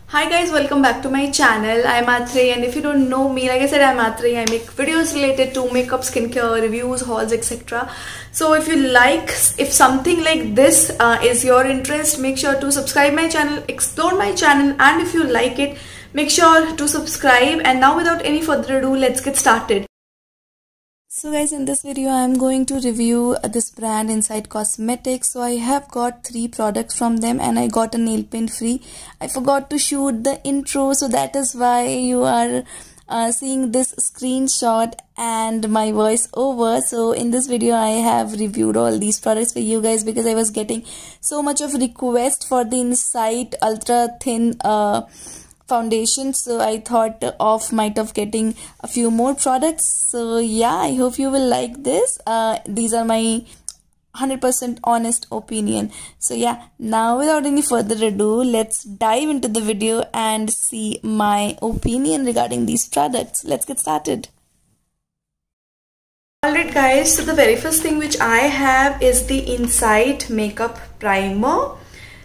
Hi guys, welcome back to my channel. I am Athray, and if you don't know me, like I said, I am Athray. I make videos related to makeup, skincare, reviews, hauls, etc. So if something like this is your interest, make sure to subscribe my channel, explore my channel, and if you like it, make sure to subscribe. And now without any further ado, let's get started. So guys, in this video I am going to review this brand Insight Cosmetics. So I have got 3 products from them and I got a nail paint free. I forgot to shoot the intro, so that is why you are seeing this screenshot and my voice over. So in this video I have reviewed all these products for you guys because I was getting so much of request for the Insight ultra thin foundation, so I thought of getting a few more products. So yeah, I hope you will like this. These are my 100% honest opinion. So yeah, now without any further ado, let's dive into the video and see my opinion regarding these products. Let's get started. Alright guys, so the very first thing which I have is the Insight Makeup Primer.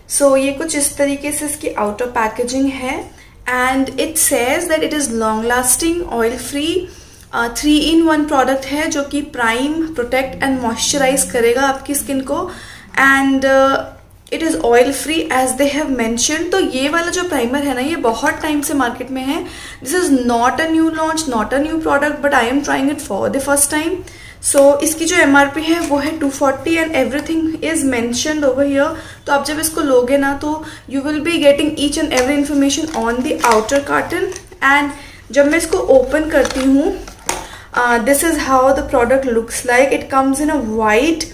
So ये कुछ इस तरीके से इसकी outer packaging है. And it says that it is long lasting, oil free, 3-in-1 product है जो कि प्राइम, प्रोटेक्ट एंड मॉइस्चराइज करेगा आपकी स्किन को. And it is oil free as they have mention. तो ये वाला जो प्राइमर है ना, ये बहुत टाइम से मार्केट में है. This is not a new launch, not a new product, but I am trying it for the first time. So इसकी जो MRP है वो है 240 and everything is mentioned over here. तो आप जब इसको लोगे ना तो you will be getting each and every information on the outer carton. And जब मैं इसको ओपन करती हूँ, this is how the product looks like. It comes in a white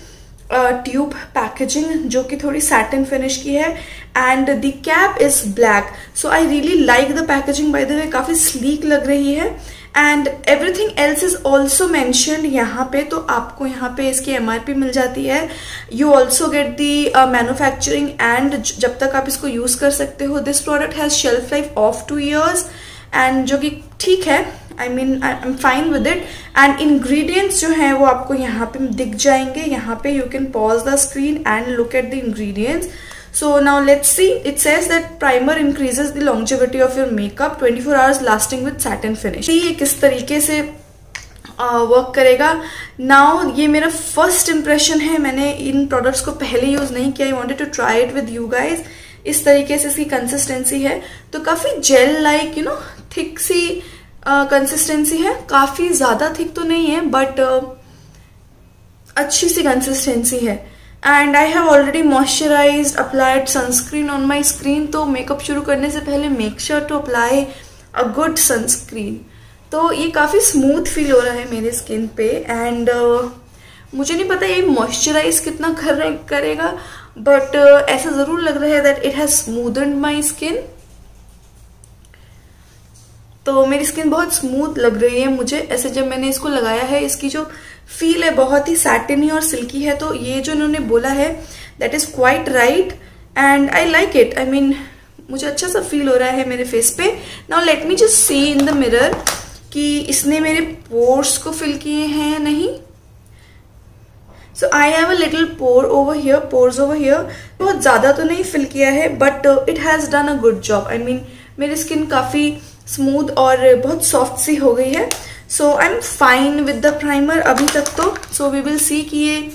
tube packaging जो कि थोड़ी सैटिन फिनिश की है and the cap is black. So I really like the packaging. By the way काफी sleek लग रही है and everything else is also mentioned यहाँ पे. तो आपको यहाँ पे इसकी MRP मिल जाती है. You also get the manufacturing and जब तक आप इसको यूज कर सकते हो. This product has shelf life of 2 years and जो कि ठीक है. आई am fine with it. And ingredients जो है वो आपको यहाँ पे दिख जाएंगे. यहाँ पे you can pause the screen and look at the ingredients. So now let's see. It says that primer increases the longevity of your makeup, 24 hours lasting with satin finish. ये किस तरीके से वर्क करेगा. नाउ ये मेरा first impression है. मैंने इन products को पहले यूज नहीं किया. I wanted to try it with you guys. इस तरीके से इसकी कंसिस्टेंसी है तो काफी जेल लाइक थिक सी कंसिस्टेंसी है. काफी ज्यादा थिक तो नहीं है बट अच्छी सी कंसिस्टेंसी है. And I have already moisturized, applied sunscreen on my screen. तो मेकअप शुरू करने से पहले make sure to apply a good sunscreen. तो ये काफ़ी स्मूथ फील हो रहा है मेरे स्किन पे. एंड मुझे नहीं पता ये मॉइस्चराइज कितना करेगा बट ऐसा ज़रूर लग रहा है that it has smoothened my skin. तो मेरी स्किन बहुत स्मूथ लग रही है मुझे ऐसे जब मैंने इसको लगाया है. इसकी जो फील है बहुत ही सैटिनी और सिल्की है. तो ये जो इन्होंने बोला है that is quite right and I like it. I mean मुझे अच्छा सा फील हो रहा है मेरे फेस पे. Now let me just see in the mirror कि इसने मेरे पोर्स को फिल किए हैं या नहीं. So I have a little pores over here. बहुत ज्यादा तो नहीं फिल किया है but it has done a good job. I mean मेरी स्किन काफी स्मूथ और बहुत सॉफ्ट सी हो गई है. So I am fine with the primer अभी तक तो. सो वी विल सी कि ये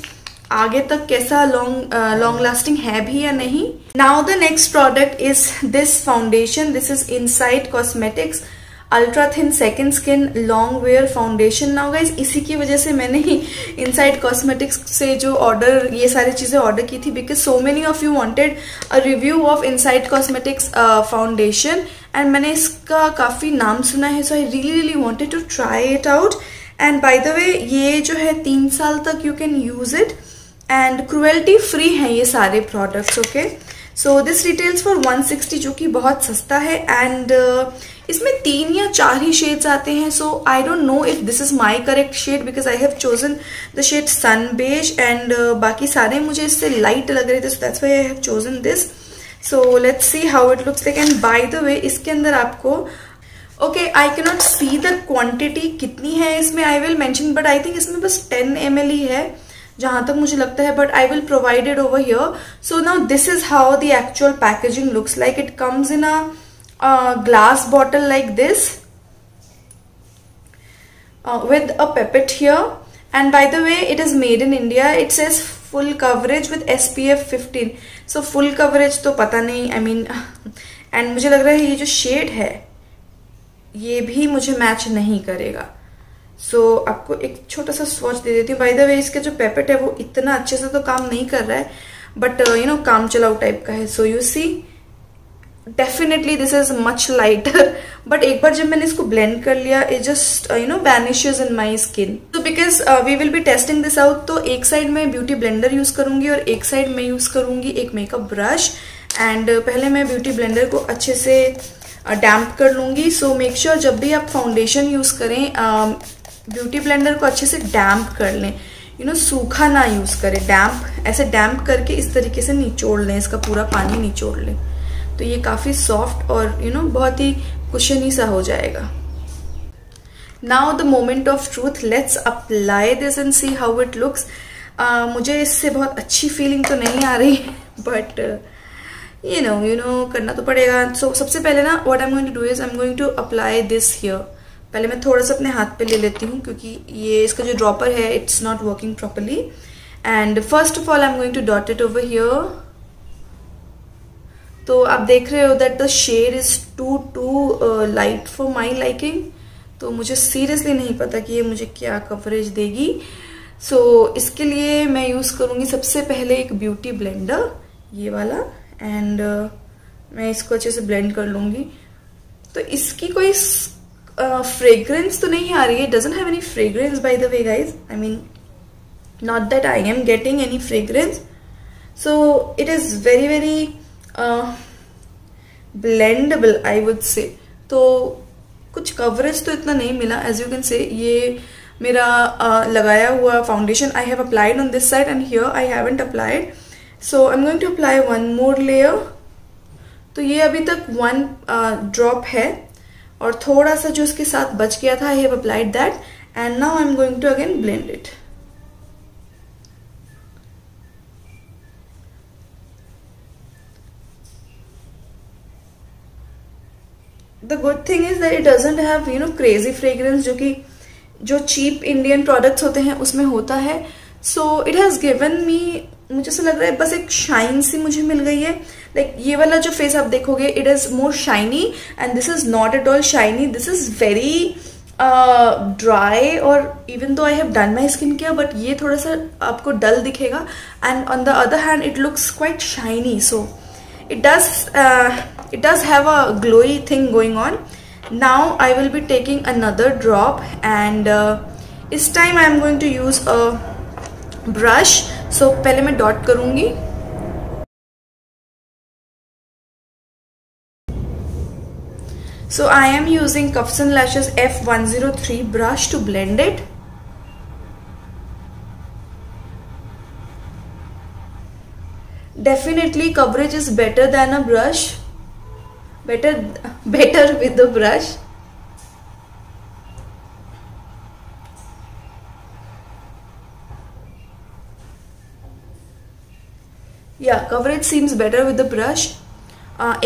आगे तक कैसा लॉन्ग लास्टिंग है भी या नहीं. Now the next product is this foundation. This is insight cosmetics ultra thin second skin long where foundation. Now guys इसी की वजह से मैंने ही इनसाइट कॉस्मेटिक्स से जो ये सारी चीजें ऑर्डर की थी because so many of you wanted a review of Insight Cosmetics foundation and मैंने इसका काफी नाम सुना है. So I really wanted to try it out. And by the way ये जो है 3 साल तक you can use it and cruelty free है ये सारे products. Okay, so this retails for 160 जो कि बहुत सस्ता है. एंड इसमें 3 या 4 ही शेड्स आते हैं. So I don't know if this is my correct shade because I have chosen the shade sun beige and बाकी सारे मुझे इससे लाइट लग रहे थे. So that's why I have chosen this. So let's see how it looks like. And by the way इसके अंदर आपको okay I can not see the quantity कितनी है इसमें. I will mention but I think इसमें बस 10 ml ही है जहां तक मुझे लगता है, but I will provide it over here. So now this is how the actual packaging looks like. It comes in a glass bottle like this with a pipette here. And by the way, it is made in India. It says full coverage with SPF 15. So full coverage तो पता नहीं, I mean and मुझे लग रहा है ये जो shade है ये भी मुझे मैच नहीं करेगा. सो आपको एक छोटा सा स्वॉच दे देती हूँ. बाय द वे इसका जो पेपेट है वो इतना अच्छे से तो काम नहीं कर रहा है, बट यू नो काम चलाऊ टाइप का है. So you see definitely this is much lighter, but एक बार जब मैंने इसको ब्लेंड कर लिया it just you know vanishes in my skin. तो because we will be testing this out, तो एक साइड में ब्यूटी ब्लेंडर यूज करूंगी और एक साइड में यूज करूंगी एक मेकअप ब्रश. एंड पहले मैं ब्यूटी ब्लेंडर को अच्छे से डैम्प कर लूंगी. सो मेक श्योर जब भी आप फाउंडेशन यूज करें ब्यूटी ब्लेंडर को अच्छे से डैम्प कर लें. यू नो सूखा ना यूज करें, डैम्प ऐसे डैम्प करके इस तरीके से निचोड़ लें, इसका पूरा पानी निचोड़ लें, तो ये काफी सॉफ्ट और यू नो बहुत ही कुशनी सा हो जाएगा. Now the moment of truth, let's apply this and C how it looks. मुझे इससे बहुत अच्छी फीलिंग तो नहीं आ रही, बट यू नो करना तो पड़ेगा. सो सबसे पहले ना what I am going to do is I am going to apply this here. पहले मैं थोड़ा सा अपने हाथ पे ले लेती हूँ क्योंकि ये इसका जो ड्रॉपर है it's not working properly. And first of all I am going to dot it over here. तो आप देख रहे हो that the shade is too light for my liking. तो मुझे सीरियसली नहीं पता कि ये मुझे क्या कवरेज देगी. सो इसके लिए मैं यूज करूंगी सबसे पहले एक ब्यूटी ब्लेंडर, ये वाला, एंड मैं इसको अच्छे से ब्लेंड कर लूंगी. तो इसकी कोई फ्रेग्रेंस तो नहीं आ रही है. Doesn't have any fragrance bye the way guys. I mean not that I am getting any fragrance. So it is very very blendable I would say. तो कुछ कवरेज तो इतना नहीं मिला. एज यू कैन से ये मेरा लगाया हुआ foundation I have applied on this side and here I haven't applied. So I am going to apply one more layer. तो ये अभी तक वन ड्रॉप है और थोड़ा सा जो इसके साथ बच गया था I have applied that and now I am going to again blend it. The good thing is that it doesn't have you know crazy fragrance जो चीप इंडियन प्रोडक्ट्स होते हैं उसमें होता है. सो इट हैज गिवन मी, मुझे ऐसा लग रहा है बस एक शाइन सी मुझे मिल गई है. लाइक ये वाला जो फेस आप देखोगे it is more shiny and this is not at all shiny. This is very dry और even though I have done my skin care but ये थोड़ा सा आपको डल दिखेगा. And on the other hand it looks quite shiny. So it does have a glowy thing going on. Now I will be taking another drop and this time I am going to use a brush. So पहले मैं dot करूंगी. So I am using Cuffs and Lashes F103 brush to blend it. Definitely coverage is better than a brush, better with the brush. Yeah, coverage seems better with the brush.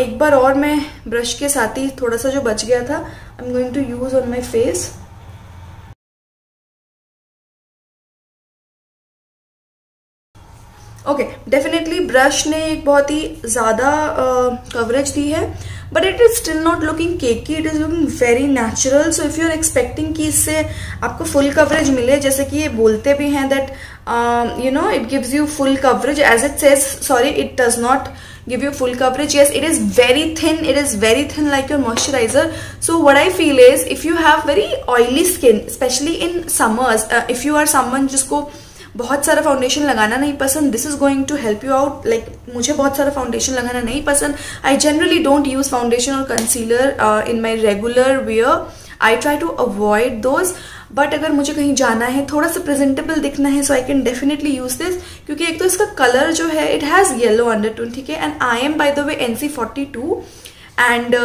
एक बार और मैं brush के साथ ही थोड़ा सा जो बच गया था I am going to use on my face. Okay, definitely brush ने एक बहुत ही ज़्यादा कवरेज दी है but it is still not looking cakey. It is looking very natural. So if you are expecting कि इससे आपको फुल कवरेज मिले, जैसे कि ये बोलते भी हैं that you know it gives you full coverage as it says, sorry it does not give you full coverage. Yes, it is very thin. It is very thin like your moisturizer. So what I feel is if you have very oily skin, especially in summers, if you are someone जिसको बहुत सारा foundation लगाना नहीं पसंद, this is going to help you out. Like मुझे बहुत सारा foundation लगाना नहीं पसंद. I generally don't use foundation और concealer in my regular wear. I try to avoid those. But अगर मुझे कहीं जाना है, थोड़ा सा प्रेजेंटेबल दिखना है, so I can definitely use this. क्योंकि एक तो इसका कलर जो है इट हैज येलो अंडरटोन, ठीक है. And I am by the way NC42 and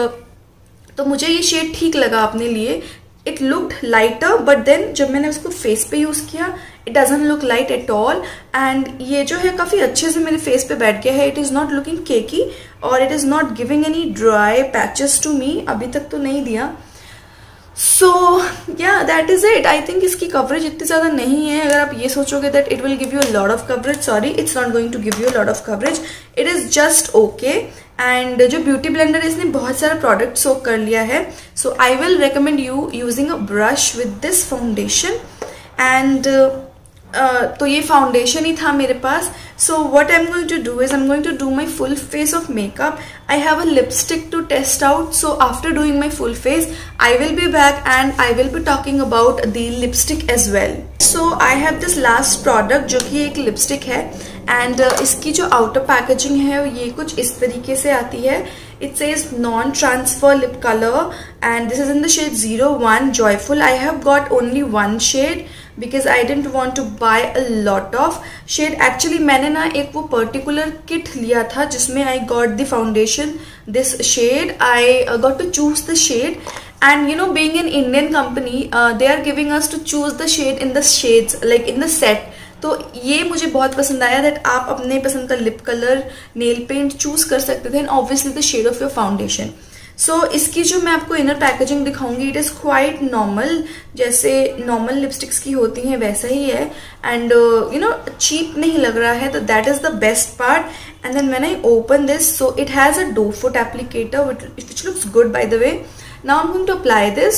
तो मुझे ये शेड ठीक लगा अपने लिए. It looked lighter but then जब मैंने उसको फेस पे यूज किया it doesn't look light at all, and ये जो है काफ़ी अच्छे से मेरे फेस पे बैठ गया है. It is not looking cakey और it is not giving any dry patches to me. अभी तक तो नहीं दिया. सो या that is it. I think इसकी कवरेज इतनी ज़्यादा नहीं है. अगर आप ये सोचोगे that it will give you a lot of coverage, sorry, it's not going to give you a lot of coverage. It is just okay. And जो ब्यूटी ब्लेंडर इसने बहुत सारा प्रोडक्ट सोक कर लिया है. So I will recommend you using a brush with this foundation. And तो ये foundation ही था मेरे पास. So what I am going to do is I am going to do my full face of makeup. I have a lipstick to test out, so after doing my full face I will be back and I will be talking about the lipstick as well. So I have this last product जो कि एक lipstick है, and इसकी जो outer packaging है ये कुछ इस तरीके से आती है. It says non-transfer lip color and this is in the shade 01 Joyful. I have got only one shade because I didn't want to buy a lot of shade. Actually मैंने ना एक वो particular kit लिया था जिसमें I got the foundation this shade. I got to choose the shade, and you know, being an Indian company, they are giving us to choose the shade in the shades like in the set. तो ये मुझे बहुत पसंद आया that आप अपने पसंद का lip colour, nail paint choose कर सकते थे, and obviously the shade of your foundation. So इसकी जो मैं आपको इनर पैकेजिंग दिखाऊंगी, इट इज क्वाइट नॉर्मल, जैसे नॉर्मल लिपस्टिक्स की होती हैं वैसा ही है. एंड यू नो, चीप नहीं लग रहा है, तो that is the best part. And then when I open this, so it has a doe foot applicator which looks good by the way. Now I'm going to apply this.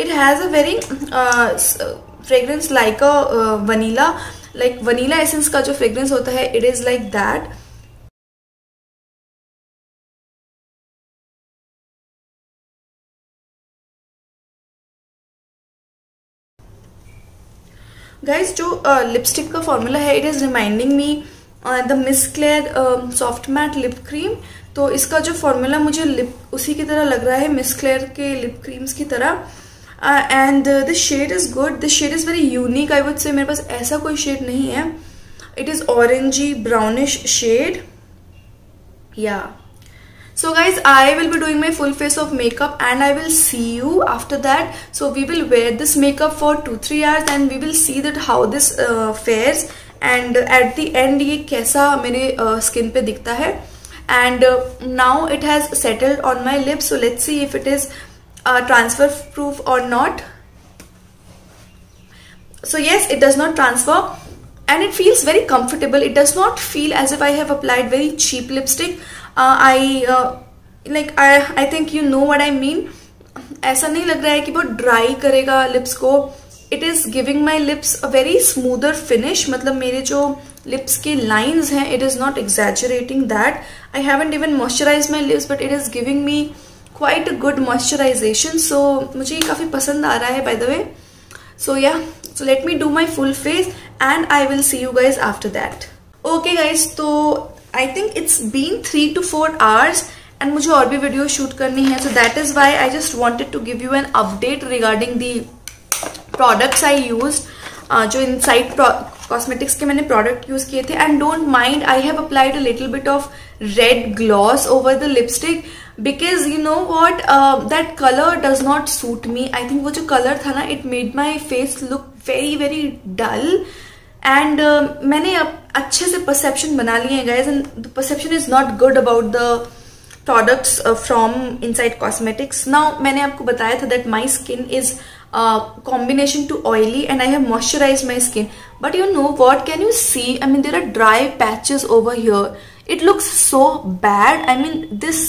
It has a very fragrance like a vanilla, like vanilla essence का जो fragrance होता है, it is like that. Guys, जो lipstick का formula है, it is reminding me the Miss Claire soft matte lip cream. तो इसका जो formula मुझे लिप उसी की तरह लग रहा है, Miss Claire के lip creams की तरह. And this shade is good. This shade is very unique, I would say. मेरे पास ऐसा कोई shade नहीं है. It is orangey brownish shade. Yeah. So guys, I will be doing my full face of makeup and I will see you after that. So we will wear this makeup for 2-3 hours and we will see that how this fares. And at the end ये कैसा मेरे skin पे दिखता है. And now it has settled on my lips. So let's see if it is transfer proof or not. So yes, it does not transfer and it feels very comfortable. It does not feel as if I have applied very cheap lipstick. I think you know what I mean. ऐसा नहीं लग रहा है कि बहुत dry करेगा lips को. It is giving my lips a very smoother finish. मतलब मेरे जो lips के lines हैं, it is not exaggerating that. I haven't even moisturized my lips, but it is giving me quite a good moisturization. So मुझे ये काफ़ी पसंद आ रहा है by the way. So yeah, so let me do my full face and I will see you guys after that. Okay guys, तो I think it's been 3 to 4 hours and मुझे और भी वीडियो शूट करनी है. So that is why I just wanted to give you an update regarding the products I used. जो Insight Cosmetics के मैंने product use किए थे. And don't mind, I have applied a little bit of red gloss over the lipstick because you know what, that color does not suit me. I think वो जो color था ना, it made my face look very very dull. And मैंने अच्छे से perception बना लिए हैं guys, and the perception is not good about the products from Insight Cosmetics. Now मैंने आपको बताया था that my skin is combination to oily and I have moisturized my skin. But you know what, can you see, I mean there are dry patches over here. It looks so bad. I mean this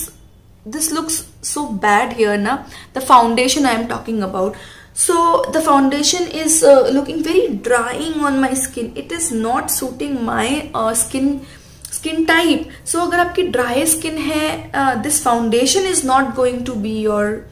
looks so bad here na, the foundation I am talking about. So the foundation is looking very drying on my skin. It is not suiting my skin type. So अगर आपकी dry skin है, this foundation is not going to be your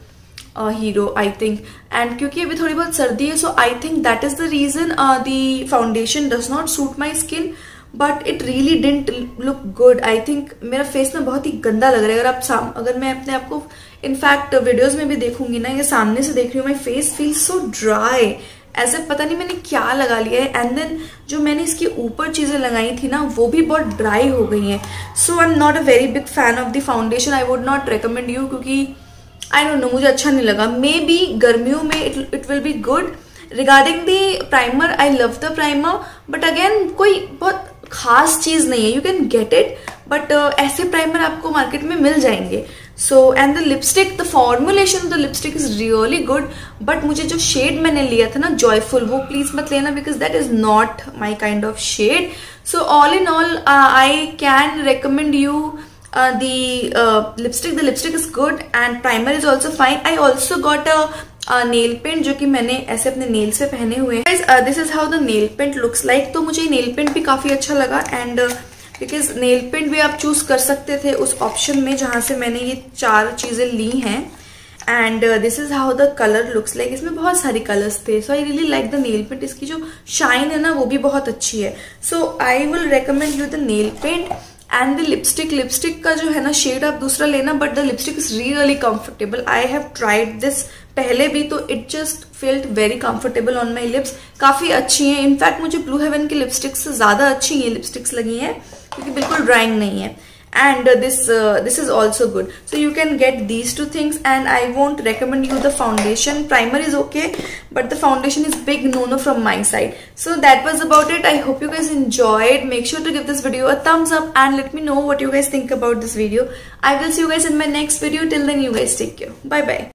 hero, I think. And क्योंकि अभी थोड़ी बहुत सर्दी है, so I think that is the reason the foundation does not suit my skin. But it really didn't look good. I think मेरा face ना बहुत ही गंदा लग रहा है. अगर मैं अपने आप को इनफैक्ट वीडियोज में भी देखूंगी ना, ये सामने से देख रही हूँ, my face feel so dry, ऐसे पता नहीं मैंने क्या लगा लिया है. एंड देन जो मैंने इसके ऊपर चीजें लगाई थी ना, वो भी बहुत ड्राई हो गई हैं. So I am not a very big fan of the foundation. I would not recommend you, क्योंकि आई डोंट नो, मुझे अच्छा नहीं लगा. मे बी गर्मियों में it will be good. Regarding the primer, I love the primer, but again कोई बहुत खास चीज नहीं है. You can get it, but ऐसे प्राइमर आपको मार्केट में मिल जाएंगे. So and the lipstick, the formulation of the lipstick is really good. But मुझे जो शेड मैंने लिया था ना जॉयफुल, वो प्लीज मत लेना because that is not my kind of shade. So all in all I can recommend you the lipstick. The lipstick is good and primer is also fine. I also got a nail paint जो कि मैंने ऐसे अपने nails पे पहने हुए हैं. Guys, this is how the nail paint looks like. तो मुझे nail paint भी काफी अच्छा लगा and because nail paint भी आप चूज कर सकते थे उस ऑप्शन में जहां से मैंने ये 4 चीजें ली हैं. And this is how the colour looks like. इसमें बहुत सारे कलर्स थे. So I really like the nail paint. इसकी जो शाइन है ना वो भी बहुत अच्छी है. So I will recommend you the nail paint and the lipstick. Lipstick का जो है ना शेड आप दूसरा लेना, but the lipstick is really comfortable. I have tried this पहले भी, तो it just felt very comfortable on my lips. काफी अच्छी है. इनफैक्ट मुझे ब्लू हेवन की लिपस्टिक से ज्यादा अच्छी ये लिपस्टिक्स लगी हैं क्योंकि बिल्कुल ड्राइंग नहीं है. And this is also good. So you can get these 2 things, and I won't recommend you the foundation. Primer is okay, but the foundation is big no-no from my side. So that was about it. I hope you guys enjoyed. Make sure to give this video a thumbs up and let me know what you guys think about this video. I will see you guys in my next video. Till then, you guys take care. Bye bye.